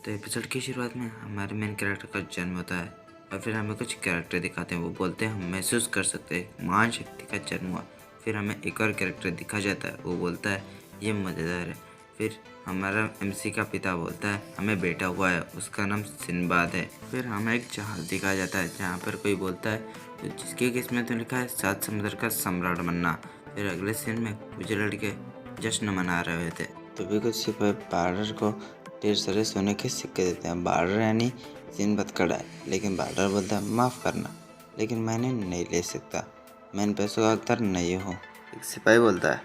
तो एपिसोड की शुरुआत में हमारे मेन कैरेक्टर का जन्म होता है और फिर हमें कुछ कैरेक्टर दिखाते हैं। वो बोलते हैं हम महसूस कर सकते हैं महान शक्ति का जन्म हुआ। फिर हमें एक और कैरेक्टर दिखा जाता है, वो बोलता है ये मज़ेदार है। फिर हमारा एमसी का पिता बोलता है हमें बेटा हुआ है, उसका नाम सिंबाद है। फिर हमें एक जहाज़ दिखाया जाता है जहाँ पर कोई बोलता है तो जिसकी किस्मत में लिखा है 7 समुद्र का सम्राट बनना। फिर अगले सीन में कुछ लड़के जश्न मना रहे थे, तभी कुछ सिपाही बार्डर को ढेर सारे सोने के सिक्के देते हैं। बार्डर यानी सिंबद खड़ा है, लेकिन बार्डर बोलता है माफ़ करना, लेकिन मैंने नहीं ले सकता, मैं इन पैसों का हकदार नहीं हूँ। एक सिपाही बोलता है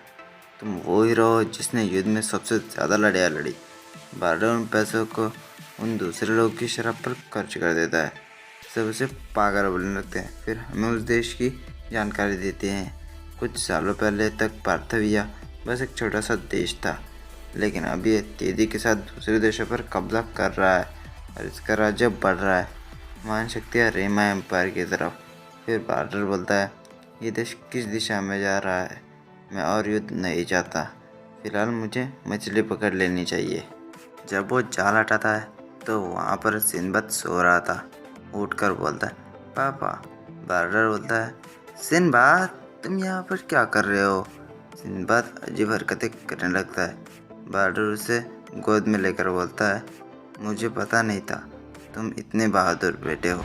तुम वो हीरो हो जिसने युद्ध में सबसे ज़्यादा लड़ाई लड़ी। बार्डर उन पैसों को उन दूसरे लोगों की शराब पर खर्च कर देता है। सब उसे पागल बोलने लगते हैं। फिर हमें उस देश की जानकारी देते हैं। कुछ सालों पहले तक पार्थविया बस एक छोटा सा देश था, लेकिन अब ये तेजी के साथ दूसरे देशों पर कब्जा कर रहा है और इसका राज्य बढ़ रहा है महान शक्तियाँ रेमा एम्पायर की तरफ। फिर बार्डर बोलता है ये देश किस दिशा में जा रहा है, मैं और युद्ध नहीं चाहता, फिलहाल मुझे मछली पकड़ लेनी चाहिए। जब वो जाल हटाता है तो वहाँ पर सिंबद सो रहा था। उठकर बोलता है पापा। बार्डर बोलता है सिंबाद तुम यहाँ पर क्या कर रहे हो। सिंबाद अजीब हरकतें करने लगता है। बार्डर उसे गोद में लेकर बोलता है मुझे पता नहीं था तुम इतने बहादुर बेटे हो।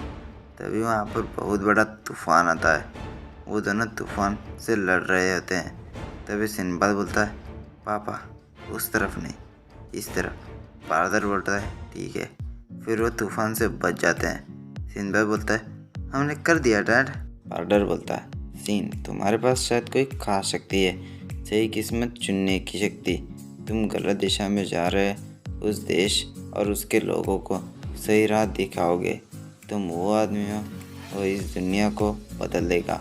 तभी वहाँ पर बहुत बड़ा तूफान आता है। वो दोनों तूफान से लड़ रहे होते हैं। तभी सिंबाद बोलता है पापा उस तरफ नहीं, इस तरफ। बार्डर बोलता है ठीक है। फिर वो तूफान से बच जाते हैं। सिंबाद बोलता है हमने कर दिया डैड। बार्डर बोलता है सीन तुम्हारे पास शायद कोई खास शक्ति है, सही किस्मत चुनने की शक्ति। तुम गलत दिशा में जा रहे उस देश और उसके लोगों को सही राह दिखाओगे। तुम वो आदमी हो वो इस दुनिया को बदल देगा।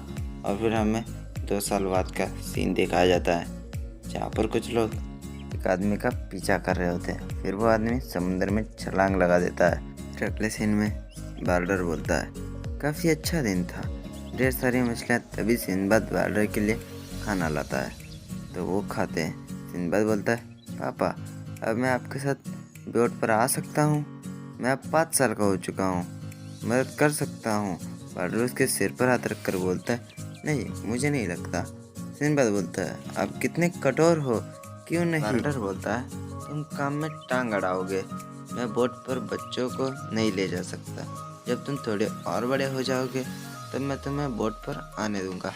और फिर हमें 2 साल बाद का सीन दिखाया जाता है जहाँ पर कुछ लोग एक आदमी का पीछा कर रहे होते हैं। फिर वो आदमी समुद्र में छलांग लगा देता है। फिर अगले सीन में बार्डर बोलता है काफ़ी अच्छा दिन था, ढेर सारी मछलियाँ। तभी सिंबाद बार्डर के लिए खाना लाता है तो वो खाते हैं। सिंबाद बोलता है पापा अब मैं आपके साथ बोट पर आ सकता हूँ, मैं अब 5 साल का हो चुका हूँ, मदद कर सकता हूँ। बार्डर उसके सिर पर हाथ रख कर बोलता है नहीं मुझे नहीं लगता। सिंबाद बोलता है आप कितने कठोर हो, क्यों नहीं। बार्डर बोलता है तुम काम में टांग अड़ाओगे, मैं बोट पर बच्चों को नहीं ले जा सकता। जब तुम थोड़े और बड़े हो जाओगे तब मैं तुम्हें बोट पर आने दूंगा,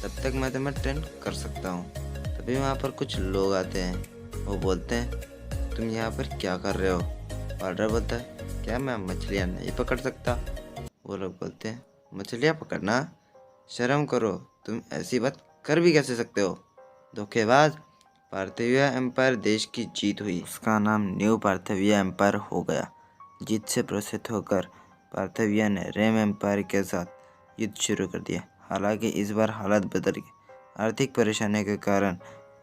तब तक मैं तुम्हें ट्रेन कर सकता हूँ। तभी वहाँ पर कुछ लोग आते हैं। वो बोलते हैं तुम यहाँ पर क्या कर रहे हो। बार्डर बोलता है क्या मैं मछलियाँ नहीं पकड़ सकता। वो लोग बोलते हैं मछलियाँ पकड़ना, शर्म करो, तुम ऐसी बात कर भी कैसे सकते हो, धोखेबाज। पार्थविया एम्पायर देश की जीत हुई, उसका नाम न्यू पार्थविया एम्पायर हो गया। जीत से प्रसन्न होकर पार्थविया ने रेम एम्पायर के साथ युद्ध शुरू कर दिया। हालांकि इस बार हालत बदल गई। आर्थिक परेशानी के कारण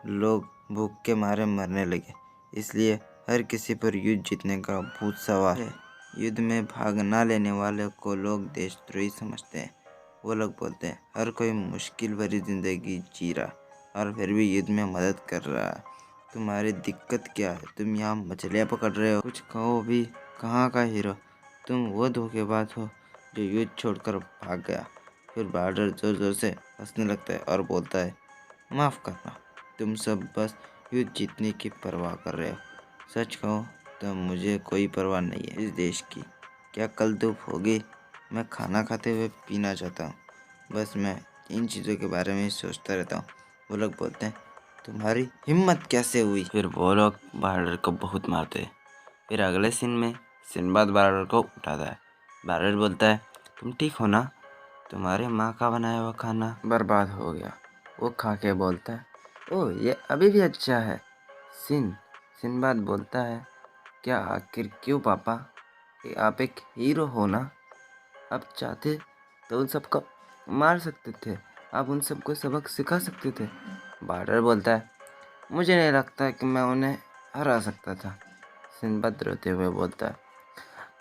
लोग भूख के मारे मरने लगे, इसलिए हर किसी पर युद्ध जीतने का भूत सवार है। युद्ध में भाग न लेने वाले को लोग देशद्रोही समझते हैं। वो लोग बोलते हैं हर कोई मुश्किल भरी जिंदगी जी रहा और फिर भी युद्ध में मदद कर रहा है। तुम्हारी दिक्कत क्या है, तुम यहाँ मछलियाँ पकड़ रहे हो, कुछ कहो भी। कहाँ का हीरो, तुम वो धोखेबाज हो जो युद्ध छोड़कर भाग गया। फिर बार्डर जोर जोर से हंसने लगता है और बोलता है माफ़ करना, तुम सब बस युद्ध जीतने की परवाह कर रहे हो। सच कहो तो मुझे कोई परवाह नहीं है इस देश की। क्या कल धूप होगी, मैं खाना खाते हुए पीना चाहता हूँ, बस मैं इन चीज़ों के बारे में सोचता रहता हूँ। वो लोग बोलते हैं तुम्हारी हिम्मत कैसे हुई। फिर वो लोग बार्डर को बहुत मारते हैं। फिर अगले सीन में सिंबाद बार्डर को उठाता है। बार्डर बोलता है तुम ठीक हो ना, तुम्हारे माँ का बनाया हुआ खाना बर्बाद हो गया। वो खा के बोलता है ओह ये अभी भी अच्छा है। सिंबाद बोलता है क्या आखिर क्यों पापा, कि आप एक हीरो हो ना, आप चाहते तो उन सबको मार सकते थे, आप उन सबको सबक सिखा सकते थे। बार्डर बोलता है मुझे नहीं लगता कि मैं उन्हें हरा सकता था। सिंबाद रोते हुए बोलता है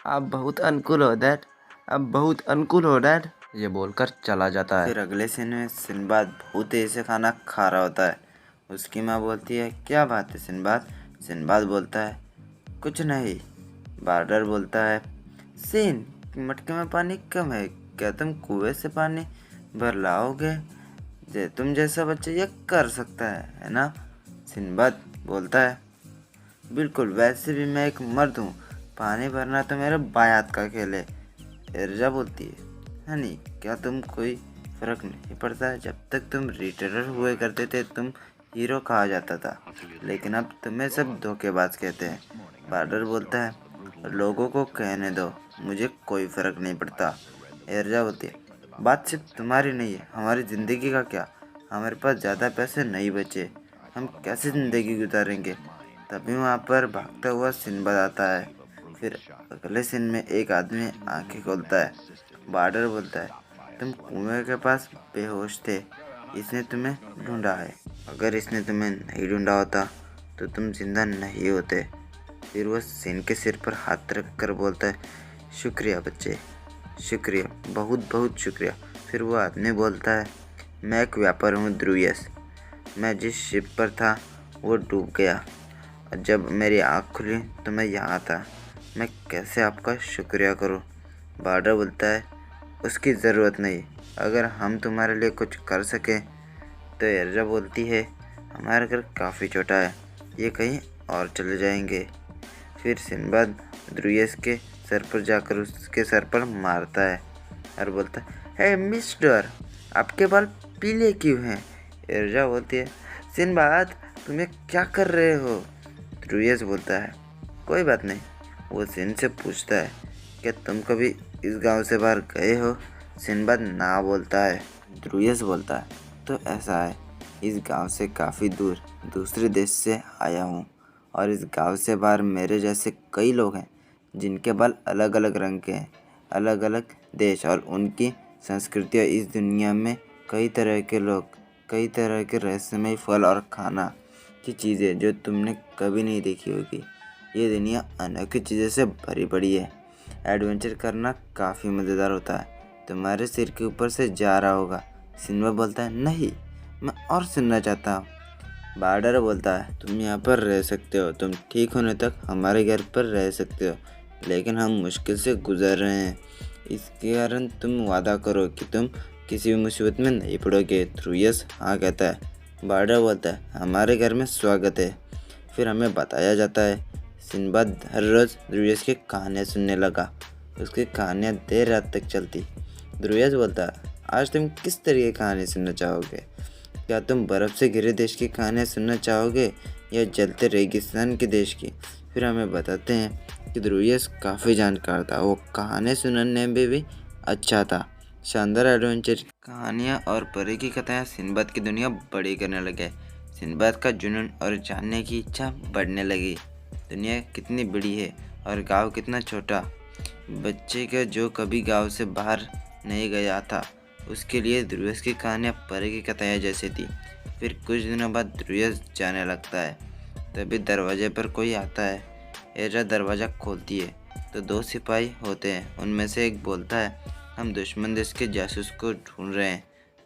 आप बहुत अनुकूल हो डैड, आप बहुत अनुकूल हो डैड। ये बोलकर चला जाता है। फिर अगले सीन में सिंबाद बहुत तेज से खाना खा रहा होता है। उसकी माँ बोलती है क्या बात है सिंबाद। सिंबाद बोलता है कुछ नहीं, बार्डर बोलता है, सिन, मटके में पानी कम है, क्या तुम कुएं से पानी भर लाओगे? तुम जैसा बच्चा ये कर सकता है ना? सिंबाद बोलता है, बिल्कुल, वैसे भी मैं एक मर्द हूँ, पानी भरना तो मेरे बायात का खेल है। एरजा बोलती है, हनी, क्या तुम कोई फर्क नहीं पड़ता? जब तक तुम रिटेलर हुए करते थे तुम हीरो कहा जाता था, लेकिन अब तुम्हें सब धोखेबाज कहते हैं। बार्डर बोलता है, लोगों को कहने दो, मुझे कोई फर्क नहीं पड़ता। एरजा बोलती है, बात सिर्फ तुम्हारी नहीं है, हमारी ज़िंदगी का क्या? हमारे पास ज़्यादा पैसे नहीं बचे, हम कैसे ज़िंदगी गुजारेंगे? तभी वहाँ पर भागता हुआ सिंबाद आता है। फिर अगले सीन में एक आदमी आंखें खोलता है। बार्डर बोलता है, तुम कुएं के पास बेहोश थे, इसने तुम्हें ढूंढा है। अगर इसने तुम्हें नहीं ढूंढा होता तो तुम जिंदा नहीं होते। फिर वह सिन के सिर पर हाथ रख कर बोलता है, शुक्रिया बच्चे, शुक्रिया, बहुत बहुत शुक्रिया। फिर वो आदमी बोलता है, मैं एक व्यापारी हूँ ध्रुयस, मैं जिस शिप पर था वो डूब गया, और जब मेरी आँख खुली तो मैं यहाँ था, मैं कैसे आपका शुक्रिया करूँ? बार्डर बोलता है, उसकी ज़रूरत नहीं, अगर हम तुम्हारे लिए कुछ कर सकें। तो एरजा बोलती है, हमारा घर काफ़ी छोटा है, ये कहीं और चले जाएंगे। फिर सिंबाद ध्रुयस के सर पर जाकर उसके सर पर मारता है और बोलता है, हे मिस्टर, आपके बाल पीले क्यों हैं? एरजा बोलती है, सिंबाद, तुम ये क्या कर रहे हो? ध्रुयस बोलता है, कोई बात नहीं। वो सिन से पूछता है, क्या तुम कभी इस गांव से बाहर गए हो? सिनबाद ना बोलता है। ध्रुयस बोलता है, तो ऐसा है, इस गांव से काफ़ी दूर दूसरे देश से आया हूँ, और इस गांव से बाहर मेरे जैसे कई लोग हैं जिनके बाल अलग अलग रंग के हैं। अलग अलग देश और उनकी संस्कृतियाँ, इस दुनिया में कई तरह के लोग, कई तरह के रहस्यमय फल और खाना की चीज़ें जो तुमने कभी नहीं देखी होगी। ये दुनिया अनोखी चीज़ों से भरी पड़ी है। एडवेंचर करना काफ़ी मज़ेदार होता है, तुम्हारे सिर के ऊपर से जा रहा होगा। सिन्बा बोलता है, नहीं, मैं और सुनना चाहता हूँ। बार्डर बोलता है, तुम यहाँ पर रह सकते हो, तुम ठीक होने तक हमारे घर पर रह सकते हो, लेकिन हम मुश्किल से गुजर रहे हैं, इसके कारण तुम वादा करो कि तुम किसी भी मुसीबत में नहीं पड़ोगे। ध्रुयस हाँ कहता है। बार्डर बोलता है, हमारे घर में स्वागत है। फिर हमें बताया जाता है, सिंबाद हर रोज़ ध्रुयस की कहानियाँ सुनने लगा। उसकी कहानियाँ देर रात तक चलती। ध्रुयस बोलता है, आज तुम किस तरह की कहानी सुनना चाहोगे? क्या तुम बर्फ़ से घिरे देश की कहानियाँ सुनना चाहोगे या जलते रेगिस्तान के देश की? फिर हमें बताते हैं कि ध्रुयस काफ़ी जानकार था, वो कहानियाँ सुनाने में भी अच्छा था। शानदार एडवेंचर कहानियाँ और परी की कथाएँ सिंबाद की दुनिया बड़ी करने लगे। सिंबाद का जुनून और जानने की इच्छा बढ़ने लगी। दुनिया कितनी बड़ी है और गांव कितना छोटा। बच्चे का जो कभी गांव से बाहर नहीं गया था, उसके लिए ध्रुयस की कहानियाँ परी की कथाएँ जैसी थी। फिर कुछ दिनों बाद ध्रुयस जाने लगता है। तभी दरवाजे पर कोई आता है। एरा दरवाज़ा खोलती है तो दो सिपाही होते हैं। उनमें से एक बोलता है, हम दुश्मन देश के जासूस को ढूंढ रहे हैं।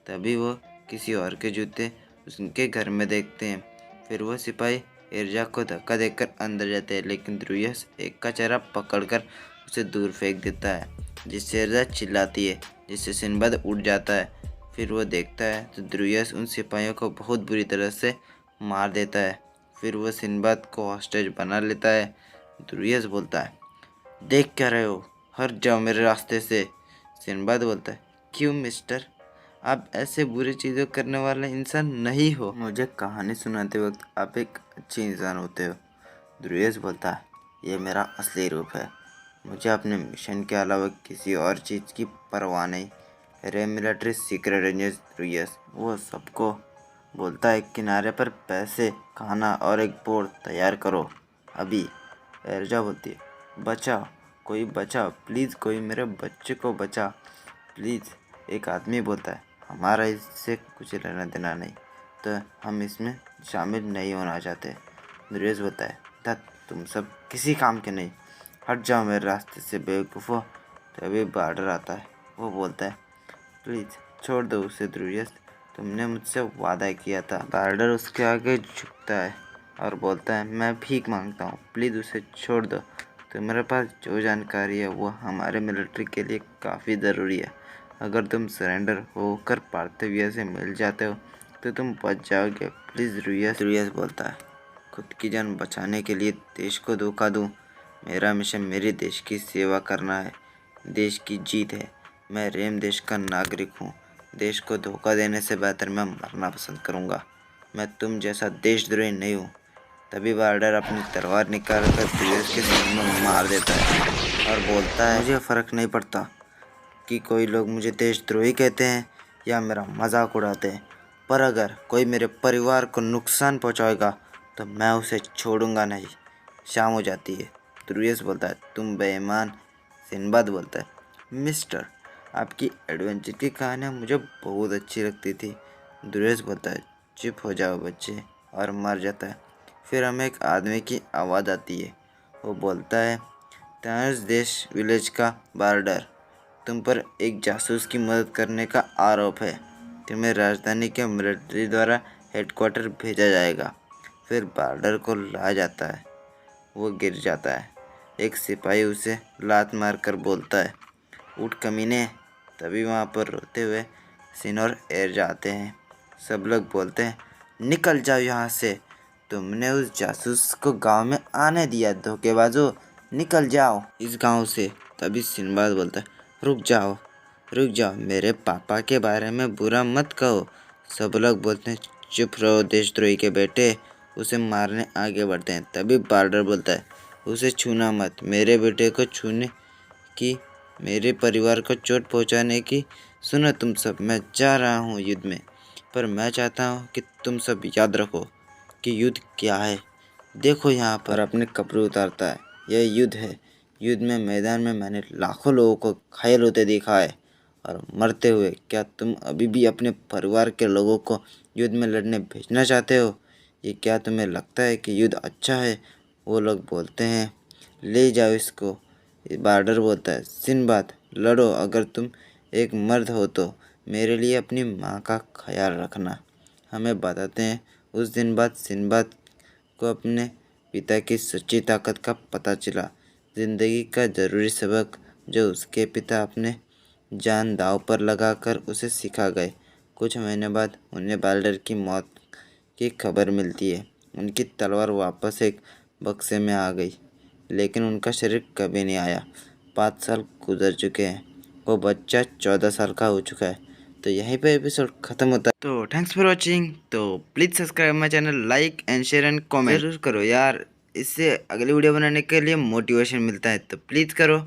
तभी वो किसी और के जूते उसके घर में देखते हैं। फिर वो सिपाही एरजा को धक्का देकर अंदर जाते हैं, लेकिन ध्रुयस एक का चेहरा पकड़कर उसे दूर फेंक देता है, जिससे एरजा चिल्लाती है, जिससे सिंबाद उठ जाता है। फिर वो देखता है तो ध्रुयस उन सिपाहियों को बहुत बुरी तरह से मार देता है। फिर वो सिंबाद को हॉस्टेज बना लेता है। ध्रुयस बोलता है, देख क्या रहे हो, हट जाओ मेरे रास्ते से। सिंबाद बोलता है, क्यों मिस्टर, आप ऐसे बुरी चीज़ें करने वाले इंसान नहीं हो। मुझे कहानी सुनाते वक्त आप एक अच्छे इंसान होते हो। ध्रुयस बोलता है, ये मेरा असली रूप है, मुझे अपने मिशन के अलावा किसी और चीज़ की परवाह नहीं। रे मिलिट्री सीक्रेट रेंजर्स ध्रुयस वो सबको बोलता है, किनारे पर पैसे, खाना और एक बोर्ड तैयार करो अभी। एरजा बोलती है, बचाओ, कोई बचाओ प्लीज़, कोई मेरे बच्चे को बचा प्लीज़। एक आदमी बोलता है, हमारा इससे कुछ लेना देना नहीं, तो हम इसमें शामिल नहीं होना चाहते। ध्रुयस बोलता है, धत, तुम सब किसी काम के नहीं, हट जाओ मेरे रास्ते से बेवकूफ़ो। तभी बार्डर आता है। वो बोलता है, प्लीज़ छोड़ दो उसे ध्रुयस, तुमने मुझसे वादा किया था। बार्डर उसके आगे झुकता है और बोलता है, मैं भीख मांगता हूँ, प्लीज़ उसे छोड़ दो। तुम्हारे पास जो जानकारी है वो हमारे मिलिट्री के लिए काफ़ी ज़रूरी है। अगर तुम सरेंडर होकर पार्थिविया से मिल जाते हो तो तुम बच जाओगे। प्लीज़ ड्रूयस बोलता है, खुद की जान बचाने के लिए देश को धोखा दूँ? मेरा मिशन मेरे देश की सेवा करना है। देश की जीत है। मैं रेम देश का नागरिक हूँ। देश को धोखा देने से बेहतर मैं मरना पसंद करूँगा। मैं तुम जैसा देशद्रोही नहीं हूँ। तभी बार्डर अपनी तलवार निकाल कर ड्रूयस के सिर में मार देता है और बोलता है, मुझे फ़र्क नहीं पड़ता कि कोई लोग मुझे देशद्रोही कहते हैं या मेरा मजाक उड़ाते हैं, पर अगर कोई मेरे परिवार को नुकसान पहुंचाएगा तो मैं उसे छोड़ूंगा नहीं। शाम हो जाती है। ड्रूयस बोलता है, तुम बेईमान। सिंबाद बोलता है, मिस्टर, आपकी एडवेंचर की कहानियाँ मुझे बहुत अच्छी लगती थी। ड्रूयस बोलता है, चुप हो जाओ बच्चे, और मर जाता है। फिर हमें एक आदमी की आवाज़ आती है। वो बोलता है, तानस देश विलेज का बार्डर, तुम पर एक जासूस की मदद करने का आरोप है। तुम्हें राजधानी के मिलिट्री द्वारा हेडक्वार्टर भेजा जाएगा। फिर बार्डर को ला जाता है। वो गिर जाता है। एक सिपाही उसे लात मारकर बोलता है, उठ कमीने। तभी वहाँ पर रोते हुए सिन और एर जाते हैं। सब लोग बोलते हैं, निकल जाओ यहाँ से। तुमने उस जासूस को गांव में आने दिया, धोखेबाजो, निकल जाओ इस गांव से। तभी सिनबाद बोलता है, रुक जाओ, मेरे पापा के बारे में बुरा मत कहो। सब लोग बोलते हैं, चुप रहो देशद्रोही के बेटे। उसे मारने आगे बढ़ते हैं। तभी बार्डर बोलता है, उसे छूना मत। मेरे बेटे को छूने की, मेरे परिवार को चोट पहुंचाने की। सुनो तुम सब, मैं जा रहा हूँ युद्ध में, पर मैं चाहता हूँ कि तुम सब याद रखो कि युद्ध क्या है। देखो यहाँ पर अपने कपड़े उतारता है। यह युद्ध है। युद्ध में मैदान में मैंने लाखों लोगों को घायल होते देखा है और मरते हुए। क्या तुम अभी भी अपने परिवार के लोगों को युद्ध में लड़ने भेजना चाहते हो? ये क्या तुम्हें लगता है कि युद्ध अच्छा है? वो लोग बोलते हैं, ले जाओ इसको। बार्डर बोलता है, सिनबाद, लड़ो। अगर तुम एक मर्द हो तो मेरे लिए अपनी माँ का ख्याल रखना। हमें बताते हैं, उस दिन बाद सिनबाद को अपने पिता की सच्ची ताकत का पता चला। जिंदगी का ज़रूरी सबक जो उसके पिता अपने जान दांव पर लगाकर उसे सिखा गए। कुछ महीने बाद उन्हें बाल्डर की मौत की खबर मिलती है। उनकी तलवार वापस एक बक्से में आ गई, लेकिन उनका शरीर कभी नहीं आया। 5 साल गुजर चुके हैं। वो बच्चा 14 साल का हो चुका है। तो यहीं पे एपिसोड ख़त्म होता है। तो थैंक्स फॉर वॉचिंग। तो please subscribe my channel, like and share and comment ज़रूर करो यार। इससे अगली वीडियो बनाने के लिए मोटिवेशन मिलता है, तो प्लीज़ करो।